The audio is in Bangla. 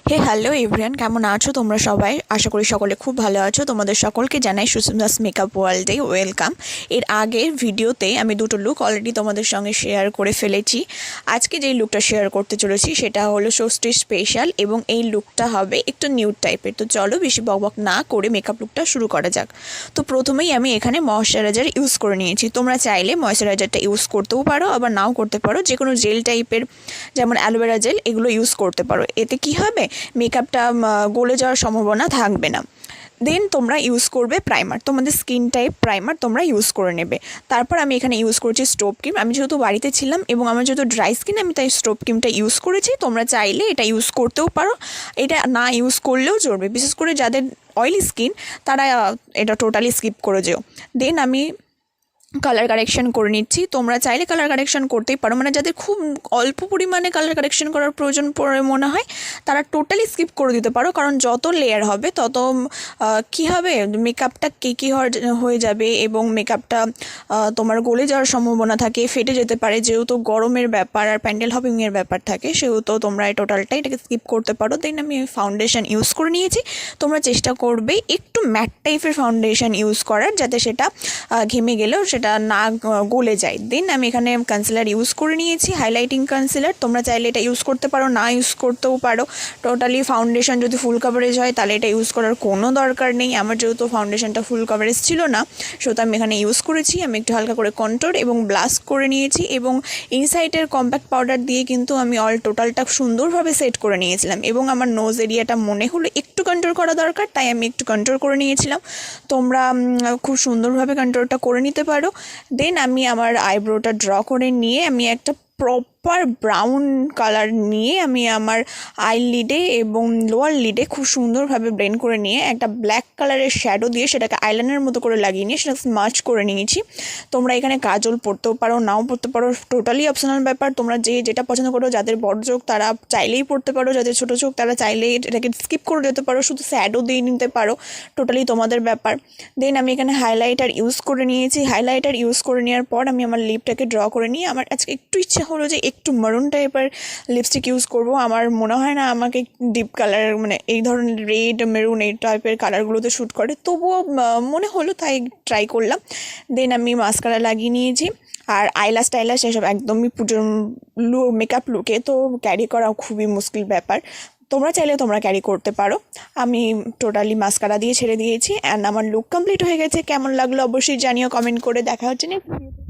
হে হ্যালো এভরিওয়ান, কেমন আছো তোমরা সবাই? আশা করি সকলে খুব ভালো আছো। তোমাদের সকলকে জানাই সুস্মিতাস মেকআপ ওয়ার্ল্ডে ওয়েলকাম। এর আগের ভিডিওতে আমি দুটো লুক অলরেডি তোমাদের সঙ্গে শেয়ার করে ফেলেছি। আজকে যেই লুকটা শেয়ার করতে চলেছি সেটা হলো ষষ্ঠী স্পেশাল এবং এই লুকটা হবে একটু নিউড টাইপের। তো চলো বেশি বকবক না করে মেকআপ লুকটা শুরু করা যাক। তো প্রথমেই আমি এখানে ময়শ্চারাইজার ইউজ করে নিয়েছি। তোমরা চাইলে ময়শ্চারাইজারটা ইউজ করতেও পারো, আবার নাও করতে পারো। যে কোনো জেল টাইপের যেমন অ্যালোভেরা জেল এগুলো ইউজ করতে পারো। এতে কি হবে, মেকআপটা গলে যাওয়ার সম্ভাবনা থাকবে না। দেন তোমরা ইউজ করবে প্রাইমার, তোমাদের স্কিন টাইপ প্রাইমার তোমরা ইউজ করে নেবে। তারপর আমি এখানে ইউজ করছি স্টোভ ক্রিম। আমি যেহেতু বাড়িতে ছিলাম এবং আমার যেহেতু ড্রাই স্কিন, আমি তাই স্টোভ ক্রিমটা ইউজ করেছি। তোমরা চাইলে এটা ইউজ করতেও পারো, এটা না ইউজ করলেও চলবে। বিশেষ করে যাদের অয়েলি স্কিন তারা এটা টোটালি স্কিপ করে যেও। দেন আমি কালার কারেকশন করে নিচ্ছি। তোমরা চাইলে কালার কারেকশন করতেই পারো, মানে যাদের খুব অল্প পরিমাণে কালার কারেকশন করার প্রয়োজন পড়ে মনে হয় তারা টোটালি স্কিপ করে দিতে পারো। কারণ যত লেয়ার হবে তত কী হবে, মেকআপটা কেকি হয়ে যাবে এবং মেকআপটা তোমার গলে যাওয়ার সম্ভাবনা থাকে, ফেটে যেতে পারে। যেহেতু গরমের ব্যাপার আর প্যান্ডেল হপিংয়ের ব্যাপার থাকে, সেহেতু তোমরা এই টোটালটাই এটাকে স্কিপ করতে পারো। দেন আমি ফাউন্ডেশন ইউজ করে নিয়েছি। তোমরা চেষ্টা করবে একটু ম্যাট টাইপের ফাউন্ডেশন ইউজ করার, যাতে সেটা ঘেমে গেলেও সেটা না গলে যায়। দেন আমি এখানে কনসিলার ইউজ করে নিয়েছি, হাইলাইটিং কনসিলার। তোমরা চাইলে এটা ইউজ করতে পারো, না ইউজ করতেও পারো। টোটালি ফাউন্ডেশন যদি ফুল কভারেজ হয় তাহলে এটা ইউজ করার কোনো দরকার নেই। আমার যেহেতু ফাউন্ডেশনটা ফুল কভারেজ ছিল না, সেহেতু আমি এখানে ইউজ করেছি। আমি একটু হালকা করে কন্ট্রোল এবং ব্লাশ করে নিয়েছি এবং ইনসাইডের কম্প্যাক্ট পাউডার দিয়ে কিন্তু আমি অল টোটালটা সুন্দরভাবে সেট করে নিয়েছিলাম। এবং আমার নোজ এরিয়াটা মনে হলো একটু কন্ট্রোল করা দরকার, তাই আমি একটু কন্ট্রোল করে নিয়েছিলাম। তোমরা খুব সুন্দরভাবে কন্ট্রোলটা করে নিতে পারো। দেন আমি আমার আইব্রোটা ড্র করে নিয়ে আমি একটা প্রপার ব্রাউন কালার নিয়ে আমি আমার আইলিডে এবং লোয়ার লিডে খুব সুন্দরভাবে ব্লেন্ড করে নিয়ে একটা ব্ল্যাক কালারের শ্যাডো দিয়ে সেটাকে আইলাইনারের মতো করে লাগিয়ে নিয়ে সেটা স্মাচ করে নিয়েছি। তোমরা এখানে কাজল পরতেও পারো, নাও পরতে পারো, টোটালি অপশনাল ব্যাপার। তোমরা যেটা পছন্দ করো, যাদের বড় চোখ তারা চাইলেই পরতে পারো, যাদের ছোটো চোখ তারা চাইলেই এটাকে স্কিপ করে যেতে পারো, শুধু শ্যাডো দিয়ে নিতে পারো, টোটালি তোমাদের ব্যাপার। দেন আমি এখানে হাইলাইটার ইউজ করে নিয়েছি। হাইলাইটার ইউজ করে নেওয়ার পর আমি আমার লিপটাকে ড্র করে নিয়ে আমার আজকে একটু ইচ্ছা হলো যে একটু মারুন টাইপের লিপস্টিক ইউজ করব। আমার মনে হয় না আমাকে ডিপ কালার, মানে এই ধরনের রেড মেরুন এই টাইপের কালারগুলোতে শ্যুট করে, তবুও মনে হলো তাই ট্রাই করলাম। দেন আমি মাস্কারা লাগিয়ে নিয়েছি। আর আইলাস টাইলাস এসব একদমই পুজোর মেকআপ লুকে তো ক্যারি করা খুবই মুশকিল ব্যাপার। তোমরা চাইলে তোমরা ক্যারি করতে পারো। আমি টোটালি মাস্কারা দিয়ে ছেড়ে দিয়েছি অ্যান্ড আমার লুক কমপ্লিট হয়ে গেছে। কেমন লাগলো অবশ্যই জানিও কমেন্ট করে। দেখা হচ্ছে নেক্সট ভিডিওতে।